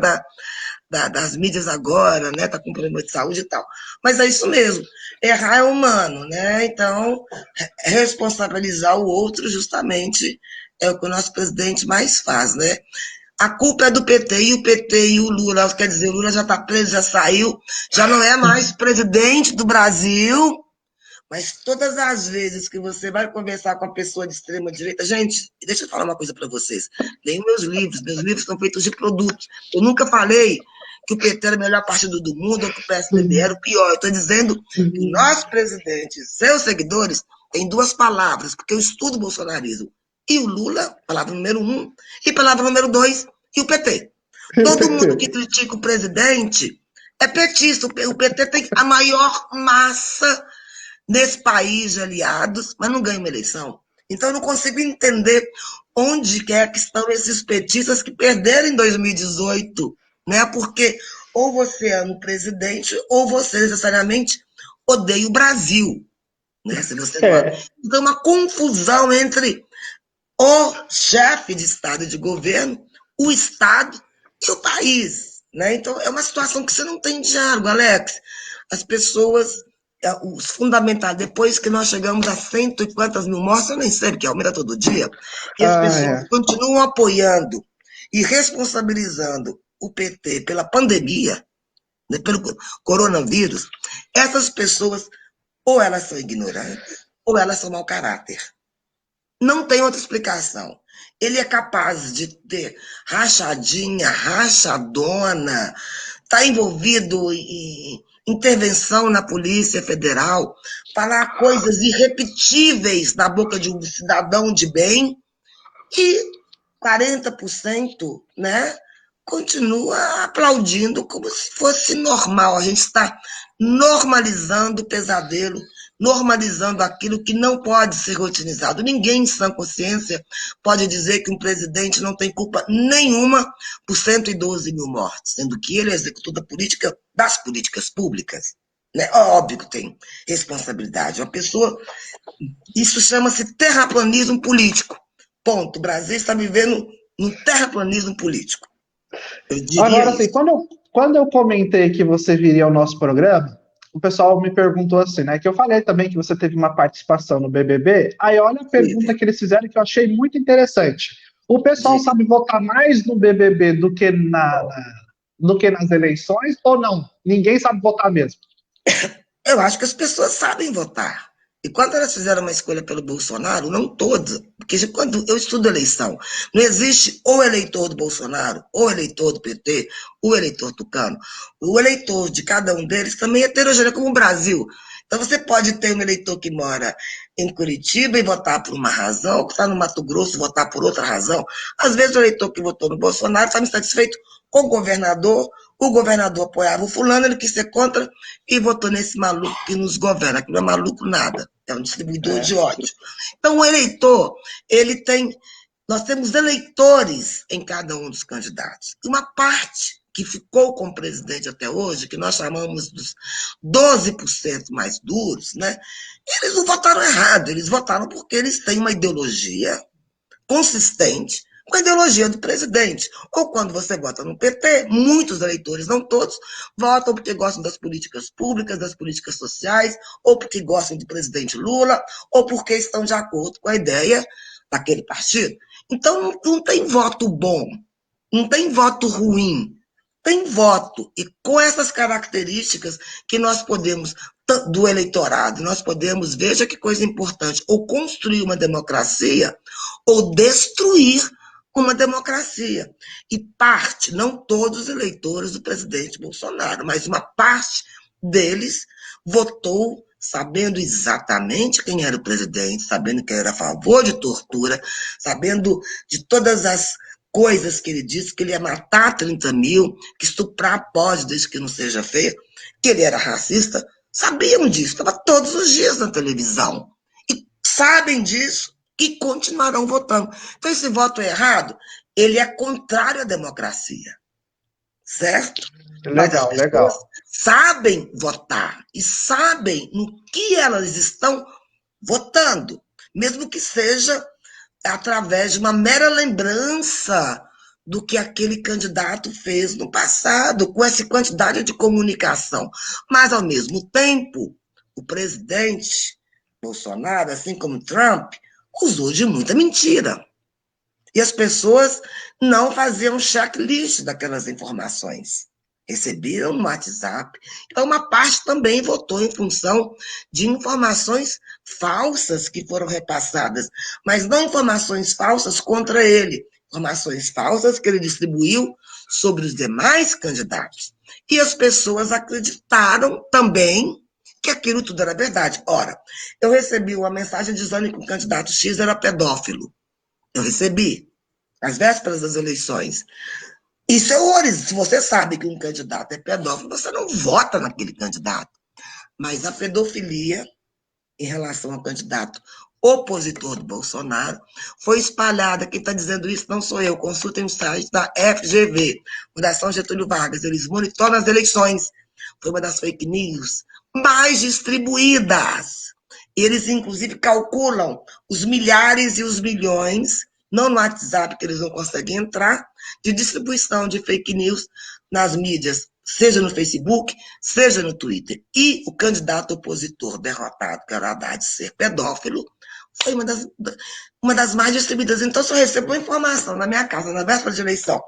das mídias agora, né? Está com problema de saúde e tal. Mas é isso mesmo. Errar é humano, né? Então, responsabilizar o outro justamente é o que o nosso presidente mais faz, né? A culpa é do PT, e o PT e o Lula, quer dizer, o Lula já está preso, já saiu, já não é mais presidente do Brasil, mas todas as vezes que você vai conversar com a pessoa de extrema direita, gente, deixa eu falar uma coisa para vocês. Leiam meus livros são feitos de produtos. Eu nunca falei que o PT era o melhor partido do mundo ou que o PSDB era o pior. Eu estou dizendo que o nosso presidente, seus seguidores, têm duas palavras, porque eu estudo o bolsonarismo. E o Lula, palavra número 1, e palavra número 2, e o PT. Todo mundo que critica o presidente é petista. O PT tem a maior massa nesse país de aliados, mas não ganha uma eleição. Então, eu não consigo entender onde quer que estão esses petistas que perderam em 2018, né? Porque ou você ama o presidente, ou você necessariamente odeia o Brasil, né? Se você não ama. Então, uma confusão entre o chefe de Estado e de governo, o Estado e o país, né? Então, é uma situação que você não tem diálogo, Alex. As pessoas, os fundamentais, depois que nós chegamos a cento e quantas mil mortes, eu nem sei, porque aumenta todo dia, e as pessoas continuam apoiando e responsabilizando o PT pela pandemia, né, pelo coronavírus, essas pessoas, ou elas são ignorantes, ou elas são mau caráter. Não tem outra explicação. Ele é capaz de ter rachadinha, rachadona, está envolvido em intervenção na Polícia Federal, falar coisas irrepetíveis na boca de um cidadão de bem, e 40%, né, continua aplaudindo como se fosse normal. A gente está normalizando o pesadelo, normalizando aquilo que não pode ser rotinizado. Ninguém em sã consciência pode dizer que um presidente não tem culpa nenhuma por 112 mil mortes, sendo que ele executou da política, das políticas públicas. Né? Óbvio que tem responsabilidade. Uma pessoa. Isso chama-se terraplanismo político. Ponto. O Brasil está vivendo num terraplanismo político. Eu diria Agora, assim, isso. quando eu comentei que você viria ao nosso programa, o pessoal me perguntou assim, né? Que eu falei também que você teve uma participação no BBB. Aí olha a pergunta Tive, que eles fizeram que eu achei muito interessante. O pessoal diga. sabe votar mais no BBB do que nas eleições ou não? Ninguém sabe votar mesmo. Eu acho que as pessoas sabem votar. E quando elas fizeram uma escolha pelo Bolsonaro, não todas, porque quando eu estudo eleição, não existe o eleitor do Bolsonaro, o eleitor do PT, o eleitor tucano. O eleitor de cada um deles também é heterogêneo, como o Brasil. Então você pode ter um eleitor que mora em Curitiba e votar por uma razão, que está no Mato Grosso e votar por outra razão. Às vezes o eleitor que votou no Bolsonaro está insatisfeito com o governador apoiava o fulano, ele quis ser contra, e votou nesse maluco que nos governa, que não é maluco nada, é um distribuidor de É. ódio. Então, o eleitor, ele tem. Nós temos eleitores em cada um dos candidatos. Uma parte que ficou com o presidente até hoje, que nós chamamos dos 12% mais duros, né? Eles não votaram errado, eles votaram porque eles têm uma ideologia consistente com a ideologia do presidente. Ou quando você vota no PT, muitos eleitores, não todos, votam porque gostam das políticas públicas, das políticas sociais, ou porque gostam do presidente Lula, ou porque estão de acordo com a ideia daquele partido. Então, não tem voto bom, não tem voto ruim, tem voto. E com essas características que nós podemos, do eleitorado, nós podemos, veja que coisa importante, ou construir uma democracia, ou destruir uma democracia. E parte, não todos os eleitores do presidente Bolsonaro, mas uma parte deles votou sabendo exatamente quem era o presidente, sabendo que ele era a favor de tortura, sabendo de todas as coisas que ele disse, que ele ia matar 30 mil, que estuprar pode, desde que não seja feio, que ele era racista. Sabiam disso, estava todos os dias na televisão. E sabem disso e continuarão votando. Então, esse voto errado, ele é contrário à democracia, certo? Mas as Legal, pessoas legal. sabem votar e sabem no que elas estão votando, mesmo que seja através de uma mera lembrança do que aquele candidato fez no passado, com essa quantidade de comunicação. Mas, ao mesmo tempo, o presidente Bolsonaro, assim como Trump, usou de muita mentira. E as pessoas não faziam checklist daquelas informações. Recebiam no WhatsApp. Então, uma parte também votou em função de informações falsas que foram repassadas, mas não informações falsas contra ele, informações falsas que ele distribuiu sobre os demais candidatos. E as pessoas acreditaram também que aquilo tudo era verdade. Ora, eu recebi uma mensagem dizendo que o candidato X era pedófilo. Eu recebi, às vésperas das eleições. Isso é horrores. Se você sabe que um candidato é pedófilo, você não vota naquele candidato. Mas a pedofilia, em relação ao candidato opositor do Bolsonaro, foi espalhada. Quem está dizendo isso não sou eu. Consultem o site da FGV, Fundação Getúlio Vargas. Eles monitoram as eleições. Foi uma das fake news mais distribuídas. Eles, inclusive, calculam os milhares e os milhões, não no WhatsApp, que eles não conseguem entrar, de distribuição de fake news nas mídias, seja no Facebook, seja no Twitter. E o candidato opositor derrotado, que era o Haddad ser pedófilo, foi uma das mais distribuídas. Então, se eu recebo uma informação na minha casa, na véspera de eleição,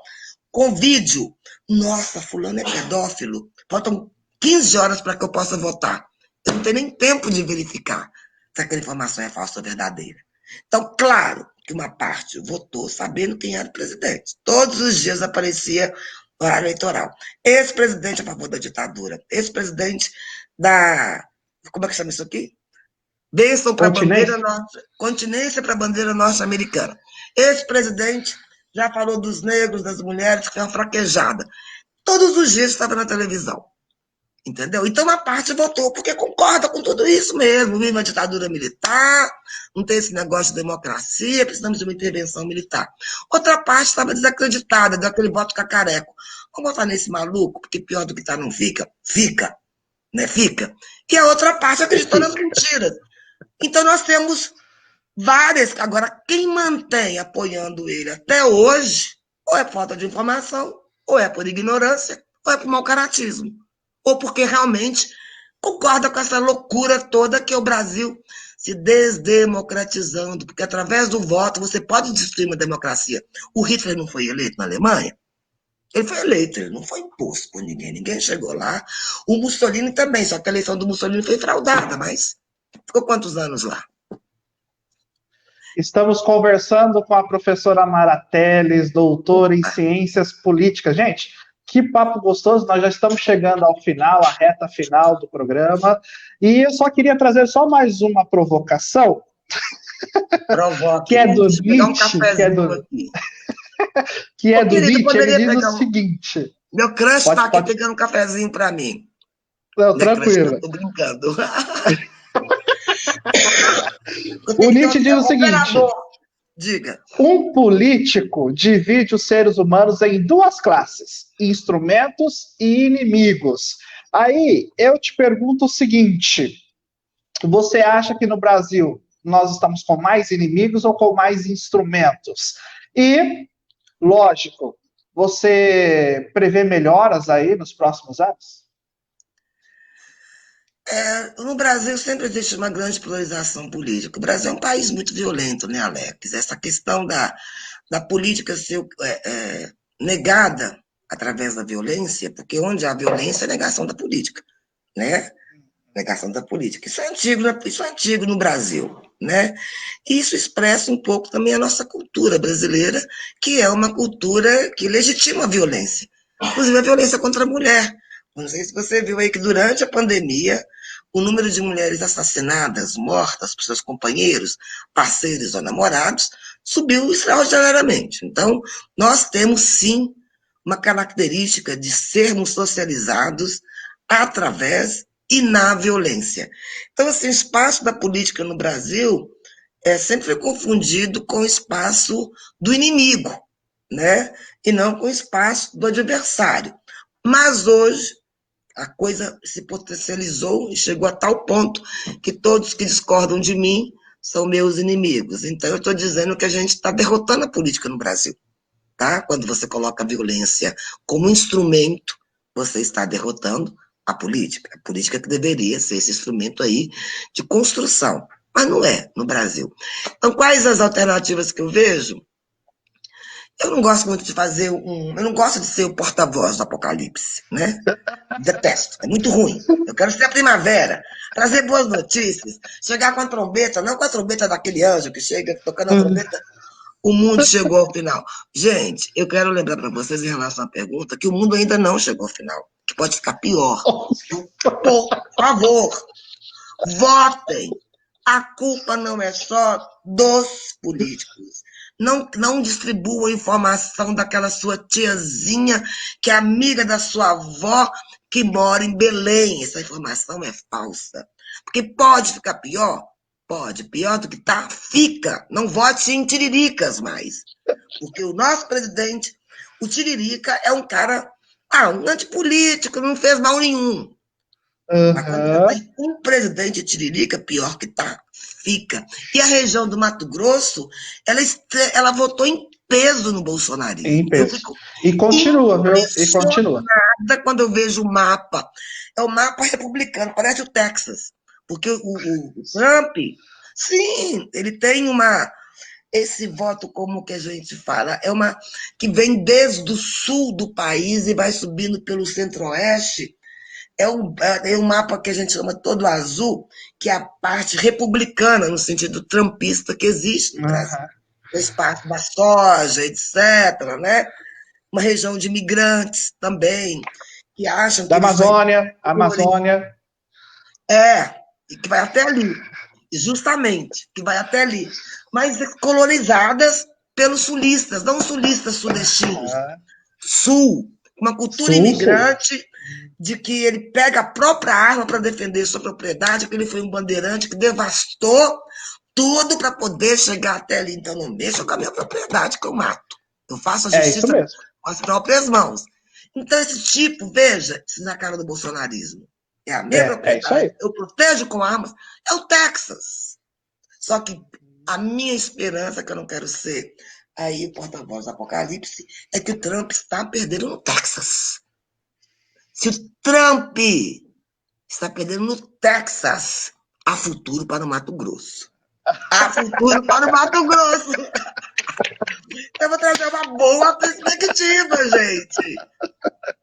com vídeo, nossa, fulano é pedófilo, faltam 15 horas para que eu possa votar. Eu não tenho nem tempo de verificar se aquela informação é falsa ou verdadeira. Então, claro que uma parte votou sabendo quem era o presidente. Todos os dias aparecia horário eleitoral. Esse presidente é a favor da ditadura. Esse presidente da. Como é que chama isso aqui? Bênção para a bandeira Continência? norte. Continência para a bandeira norte-americana. Esse presidente já falou dos negros, das mulheres, que foi uma fraquejada. Todos os dias estava na televisão. Entendeu? Então, uma parte votou porque concorda com tudo isso mesmo. Vive uma ditadura militar, não tem esse negócio de democracia, precisamos de uma intervenção militar. Outra parte estava desacreditada, deu aquele voto cacareco. Vamos votar nesse maluco, porque pior do que tá não fica? Fica, né? Fica. E a outra parte acreditou nas mentiras. Então, nós temos várias. Agora, quem mantém apoiando ele até hoje, ou é falta de informação, ou é por ignorância, ou é por mau caratismo. Ou porque realmente concorda com essa loucura toda que é o Brasil se desdemocratizando, porque através do voto você pode destruir uma democracia. O Hitler não foi eleito na Alemanha? Ele foi eleito, ele não foi imposto por ninguém, ninguém chegou lá. O Mussolini também, só que a eleição do Mussolini foi fraudada, mas ficou quantos anos lá? Estamos conversando com a professora Mara Teles, doutora em ciências políticas. Gente, que papo gostoso, nós já estamos chegando ao final, à reta final do programa, e eu só queria trazer só mais uma provocação, Provoque, que é do pegar um Nietzsche, que é do Nietzsche, ele diz o seguinte... Meu crush está aqui pegando um cafezinho para mim. Não, tranquilo. Estou brincando. O Nietzsche diz o seguinte... Diga. Um político divide os seres humanos em duas classes, instrumentos e inimigos. Aí eu te pergunto o seguinte: você acha que no Brasil nós estamos com mais inimigos ou com mais instrumentos? E, lógico, você prevê melhoras aí nos próximos anos? No Brasil sempre existe uma grande polarização política. O Brasil é um país muito violento, né, Alex? Essa questão da política ser negada através da violência, porque onde há violência é negação da política, né? Negação da política. Isso é antigo no Brasil, né? E isso expressa um pouco também a nossa cultura brasileira, que é uma cultura que legitima a violência, inclusive a violência contra a mulher. Não sei se você viu aí que durante a pandemia o número de mulheres assassinadas, mortas por seus companheiros, parceiros ou namorados, subiu extraordinariamente. Então, nós temos, sim, uma característica de sermos socializados através e na violência. Então, assim, o espaço da política no Brasil sempre foi confundido com o espaço do inimigo, né? E não com o espaço do adversário. Mas hoje, a coisa se potencializou e chegou a tal ponto que todos que discordam de mim são meus inimigos. Então, eu estou dizendo que a gente está derrotando a política no Brasil. Tá? Quando você coloca a violência como instrumento, você está derrotando a política. A política que deveria ser esse instrumento aí de construção. Mas não é no Brasil. Então, quais as alternativas que eu vejo? Eu não gosto muito de eu não gosto de ser o porta-voz do apocalipse, né? Detesto, é muito ruim. Eu quero ser a primavera, trazer boas notícias, chegar com a trombeta, não com a trombeta daquele anjo que chega tocando a trombeta, o mundo chegou ao final. Gente, eu quero lembrar para vocês em relação à pergunta que o mundo ainda não chegou ao final, que pode ficar pior. Por favor, votem. A culpa não é só dos políticos. Não distribua informação daquela sua tiazinha que é amiga da sua avó que mora em Belém. Essa informação é falsa. Porque pode ficar pior? Pode. Pior do que tá, fica. Não vote em tiriricas mais. Porque o nosso presidente, o Tiririca, é um cara, um antipolítico, não fez mal nenhum. Mas quando tem um presidente tiririca, pior que tá, fica. E a região do Mato Grosso, ela votou em peso no bolsonarismo. Em peso. E continua, viu? E continua. Quando eu vejo o mapa, é o mapa republicano, parece o Texas. Porque o Trump, sim, ele tem esse voto, como que a gente fala, que vem desde o sul do país e vai subindo pelo centro-oeste. É um mapa que a gente chama todo azul, que é a parte republicana, no sentido trumpista que existe no Brasil. O espaço da soja, etc., né? Uma região de imigrantes também, que acham que... Da Amazônia. E que vai até ali, justamente, que vai até ali. Mas colonizadas pelos sulistas, não sulistas sudestinos. Ah, Sul, uma cultura sul. imigrante de que ele pega a própria arma para defender sua propriedade, que ele foi um bandeirante que devastou tudo para poder chegar até ali. Então, não mexa com a minha propriedade que eu mato. Eu faço a É isso justiça mesmo. com as próprias mãos. Então, esse tipo, veja, isso na cara do bolsonarismo. É a minha É isso aí. propriedade, eu protejo com armas, é o Texas. Só que a minha esperança, que eu não quero ser aí o porta-voz do apocalipse, é que o Trump está perdendo no Texas. Se o Trump está perdendo no Texas, há futuro para o Mato Grosso. Há futuro para o Mato Grosso. Eu vou trazer uma boa perspectiva, gente.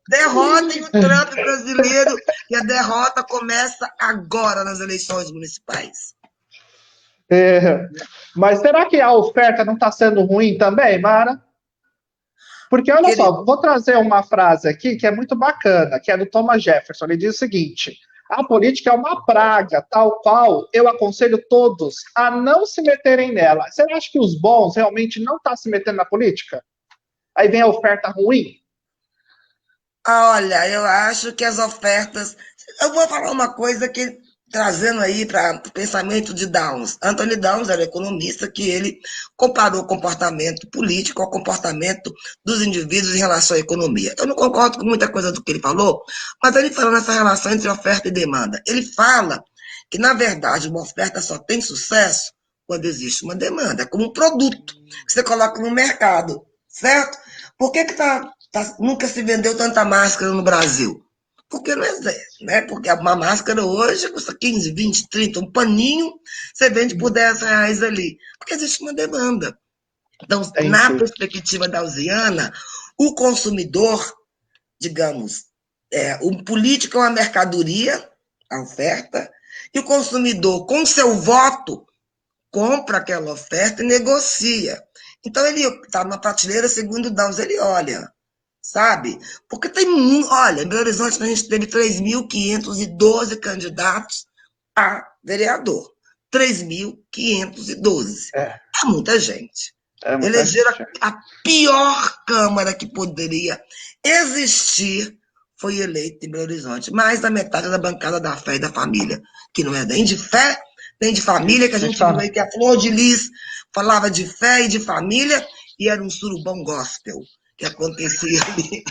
Derrotem o Trump brasileiro e a derrota começa agora nas eleições municipais. É, mas será que a oferta não está sendo ruim também, Mara? Porque olha Querido, só, vou trazer uma frase aqui que é muito bacana, que é do Thomas Jefferson. Ele diz o seguinte: a política é uma praga, tal qual eu aconselho todos a não se meterem nela. Você acha que os bons realmente não estão se metendo na política? Aí vem a oferta ruim? olha, eu acho que as ofertas. Eu vou falar uma coisa que, trazendo aí para o pensamento de Downs. Anthony Downs era economista que ele comparou o comportamento político ao comportamento dos indivíduos em relação à economia. Eu não concordo com muita coisa do que ele falou, mas ele fala nessa relação entre oferta e demanda. Ele fala que, na verdade, uma oferta só tem sucesso quando existe uma demanda. É como um produto que você coloca no mercado, certo? Por que nunca se vendeu tanta máscara no Brasil? Porque não é, né? Porque uma máscara hoje custa 15, 20, 30, um paninho você vende por R$ 10 ali. Porque existe uma demanda. Então, na Entendi. perspectiva dausiana, o consumidor, digamos, o político é uma mercadoria, a oferta, e o consumidor, com seu voto, compra aquela oferta e negocia. Então, ele está na prateleira, segundo o Downs, ele olha, sabe? Porque tem muito. Olha, em Belo Horizonte a gente teve 3.512 candidatos a vereador. 3.512. É, É muita gente. é muita Elegeram gente. a pior Câmara que poderia existir, foi eleita em Belo Horizonte. Mais da metade da bancada da fé e da família, que não é nem de fé, nem de família, que a A gente gente viu fala, aí que a Flor de Lis falava de fé e de família, e era um surubão gospel que acontecia ali.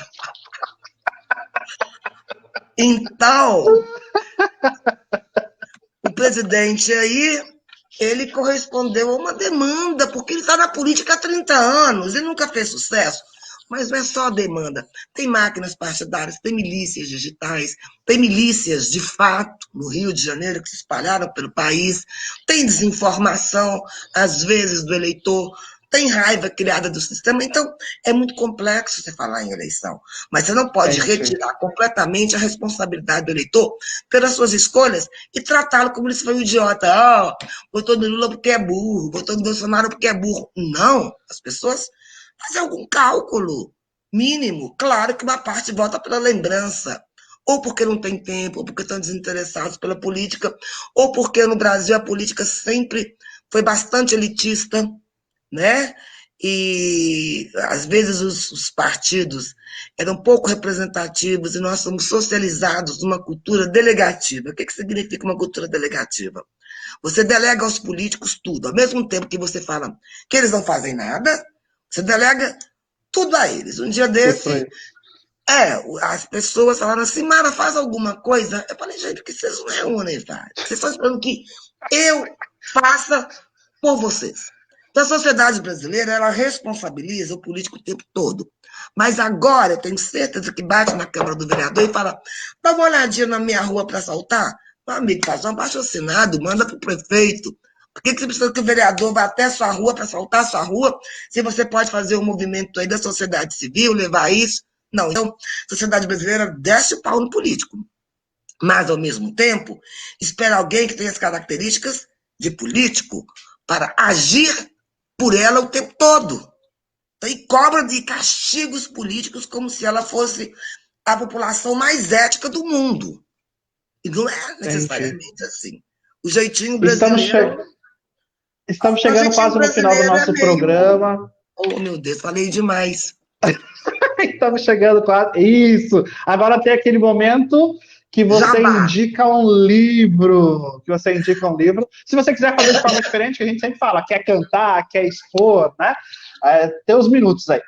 Então, o presidente aí, ele correspondeu a uma demanda, porque ele está na política há 30 anos e nunca fez sucesso. Mas não é só a demanda. Tem máquinas partidárias, tem milícias digitais, tem milícias de fato no Rio de Janeiro que se espalharam pelo país, tem desinformação, às vezes, do eleitor, tem raiva criada do sistema. Então, é muito complexo você falar em eleição. Mas você não pode entendi. retirar completamente a responsabilidade do eleitor pelas suas escolhas e tratá-lo como se fosse um idiota. Oh, votou no Lula porque é burro, votou no Bolsonaro porque é burro. Não, as pessoas fazem algum cálculo mínimo. Claro que uma parte vota pela lembrança, ou porque não tem tempo, ou porque estão desinteressados pela política, ou porque no Brasil a política sempre foi bastante elitista, né? E às vezes os partidos eram pouco representativos e nós somos socializados numa cultura delegativa. O que significa uma cultura delegativa? Você delega aos políticos tudo, ao mesmo tempo que você fala que eles não fazem nada, você delega tudo a eles. Um dia Tudo para desse, eles. as pessoas falaram assim: Mara, faz alguma coisa. Eu falei: gente, por que vocês não reúnem, faz? Vocês estão esperando que eu faça por vocês. Então, a sociedade brasileira, ela responsabiliza o político o tempo todo. Mas agora, eu tenho certeza que bate na Câmara do Vereador e fala: dá uma olhadinha na minha rua para assaltar. Meu amigo, faz um abaixo-assinado, manda para o prefeito. Por que você precisa que o vereador vá até a sua rua para assaltar a sua rua, se você pode fazer um movimento aí da sociedade civil, levar isso? Não, então, a sociedade brasileira desce o pau no político. Mas, ao mesmo tempo, espera alguém que tenha as características de político para agir por ela o tempo todo. E cobra de castigos políticos como se ela fosse a população mais ética do mundo. E não é Entendi. necessariamente assim. O jeitinho Estamos, brasileiro, che... Estamos o chegando jeitinho quase no final do brasileiro é nosso meio. programa. Oh, meu Deus, falei demais. Estamos chegando quase. Isso! Agora tem aquele momento que você Jabá. indica um livro. Que você indica um livro. Se você quiser fazer de forma diferente, que a gente sempre fala, quer cantar, quer expor, né? Tem uns minutos aí.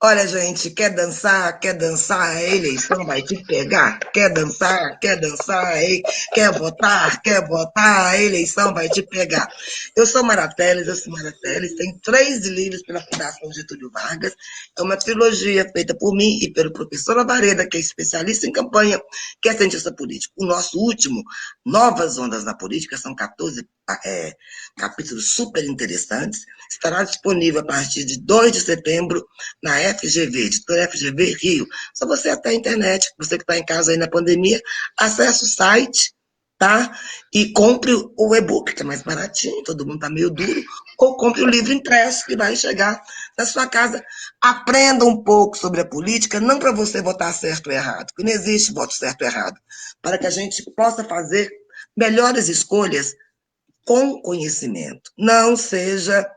Olha, gente, quer dançar, a eleição vai te pegar. Quer dançar, quer votar, a eleição vai te pegar. Eu sou Mara Teles, tenho 3 livros pela Fundação Getúlio Vargas. É uma trilogia feita por mim e pelo professor Lavareda, que é especialista em campanha, que é cientista político. O nosso último, Novas Ondas na Política, são 14 capítulos super interessantes. Estará disponível a partir de 2 de setembro na FGV, editora FGV Rio. Só você até a internet, você que está em casa aí na pandemia, acesse o site, tá? E compre o e-book, que é mais baratinho, todo mundo está meio duro, ou compre o livro impresso, que vai chegar na sua casa. Aprenda um pouco sobre a política, não para você votar certo ou errado, porque não existe voto certo ou errado, para que a gente possa fazer melhores escolhas com conhecimento. Não seja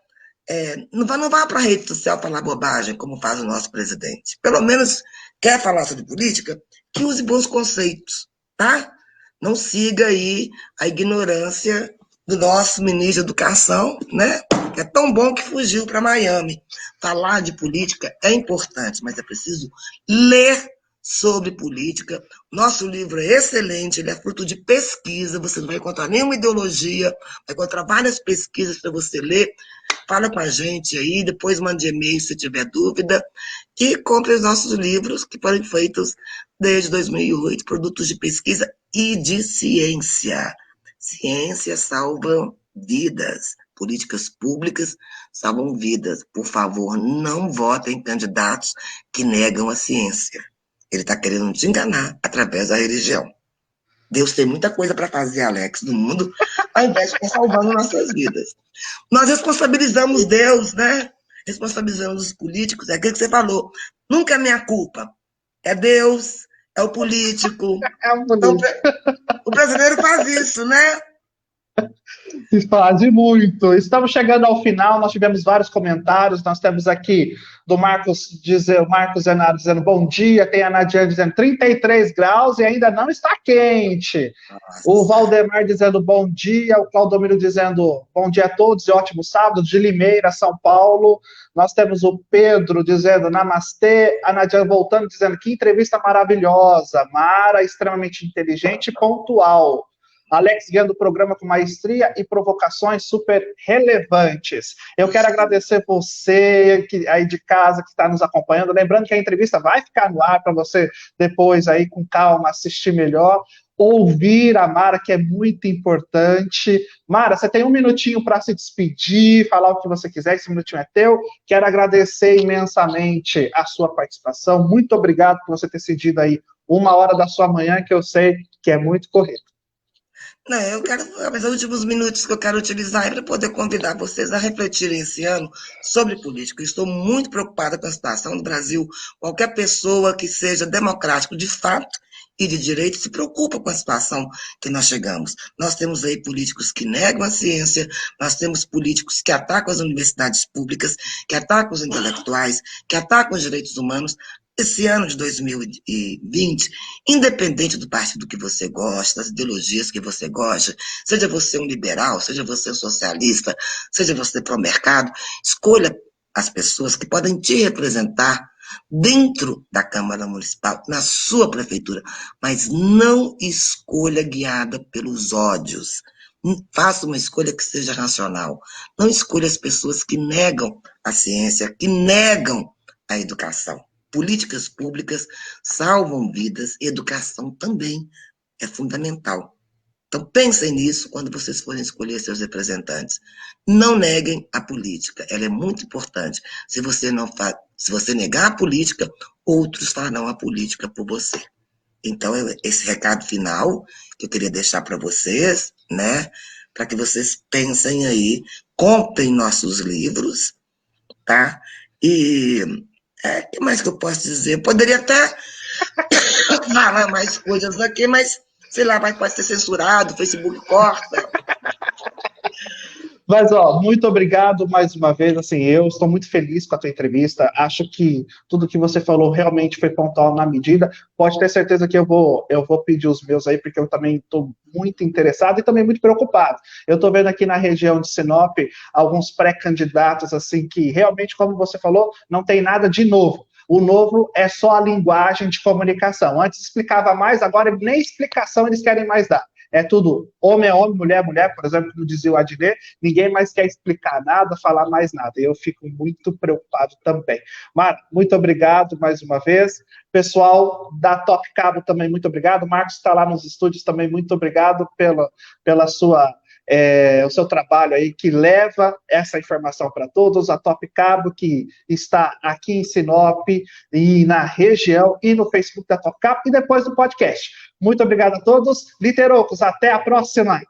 não vá para a rede social falar bobagem, como faz o nosso presidente. Pelo menos quer falar sobre política, que use bons conceitos, tá? Não siga aí a ignorância do nosso ministro da Educação, né? Que é tão bom que fugiu para Miami. Falar de política é importante, mas é preciso ler sobre política. Nosso livro é excelente, ele é fruto de pesquisa, você não vai encontrar nenhuma ideologia, vai encontrar várias pesquisas para você ler. Fala com a gente aí, depois mande e-mail se tiver dúvida e compre os nossos livros que foram feitos desde 2008, produtos de pesquisa e de ciência. Ciência salva vidas, políticas públicas salvam vidas. Por favor, não votem em candidatos que negam a ciência. Ele está querendo te enganar através da religião. Deus tem muita coisa para fazer, Alex, no mundo, ao invés de ficar salvando nossas vidas. Nós responsabilizamos Deus, né? Responsabilizamos os políticos, é aquilo que você falou. Nunca é minha culpa. É Deus, é o político. É um Então, político. o brasileiro faz isso, né? Faz muito. Estamos chegando ao final, nós tivemos vários comentários, nós temos aqui do o Marcos Zenaro dizendo bom dia, tem a Nadiane dizendo 33 graus e ainda não está quente. O Nossa. Valdemar dizendo bom dia, o Claudomiro dizendo bom dia a todos e ótimo sábado, de Limeira, São Paulo. Nós temos o Pedro dizendo namastê, a Nadiane voltando dizendo que entrevista maravilhosa, Mara extremamente inteligente e pontual. Alex guiando o programa com maestria e provocações super relevantes. Eu quero agradecer você que, aí de casa que está nos acompanhando. Lembrando que a entrevista vai ficar no ar para você depois aí com calma assistir melhor. Ouvir a Mara, que é muito importante. Mara, você tem um minutinho para se despedir, falar o que você quiser, esse minutinho é teu. Quero agradecer imensamente a sua participação. Muito obrigado por você ter cedido aí 1 hora da sua manhã, que eu sei que é muito corrido. Não, eu quero, mas os últimos minutos que eu quero utilizar é para poder convidar vocês a refletirem esse ano sobre política. Eu estou muito preocupada com a situação do Brasil. Qualquer pessoa que seja democrático de fato e de direito se preocupa com a situação que nós chegamos. Nós temos aí políticos que negam a ciência, nós temos políticos que atacam as universidades públicas, que atacam os intelectuais, que atacam os direitos humanos. Esse ano de 2020, independente do partido que você gosta, das ideologias que você gosta, seja você um liberal, seja você um socialista, seja você pró-mercado, escolha as pessoas que podem te representar dentro da Câmara Municipal, na sua prefeitura, mas não escolha guiada pelos ódios. Faça uma escolha que seja racional. Não escolha as pessoas que negam a ciência, que negam a educação. Políticas públicas salvam vidas, educação também é fundamental. Então, pensem nisso quando vocês forem escolher seus representantes. Não neguem a política, ela é muito importante. Se você negar a política, outros farão a política por você. Então, esse recado final que eu queria deixar para vocês, né? Para que vocês pensem aí, comprem nossos livros, tá? E o que mais que eu posso dizer? Eu poderia até falar mais coisas aqui, mas sei lá, pode ser censurado, o Facebook corta. Mas, ó, muito obrigado mais uma vez. Assim, eu estou muito feliz com a tua entrevista. Acho que tudo que você falou realmente foi pontual na medida. Pode ter certeza que eu vou pedir os meus aí, porque eu também estou muito interessado e também muito preocupado. Eu estou vendo aqui na região de Sinop alguns pré-candidatos, assim, que realmente, como você falou, não tem nada de novo. O novo é só a linguagem de comunicação. Antes explicava mais, agora nem explicação eles querem mais dar. É tudo homem é homem, mulher é mulher, por exemplo, como dizia o Adnet, ninguém mais quer explicar nada, falar mais nada. Eu fico muito preocupado também. Mara, muito obrigado mais uma vez. Pessoal da Top Cabo também, muito obrigado. O Marcos está lá nos estúdios também, muito obrigado pela sua o seu trabalho aí que leva essa informação para todos, a Top Cabo que está aqui em Sinop e na região e no Facebook da Top Cabo e depois do podcast. Muito obrigado a todos. Literocos, até a próxima!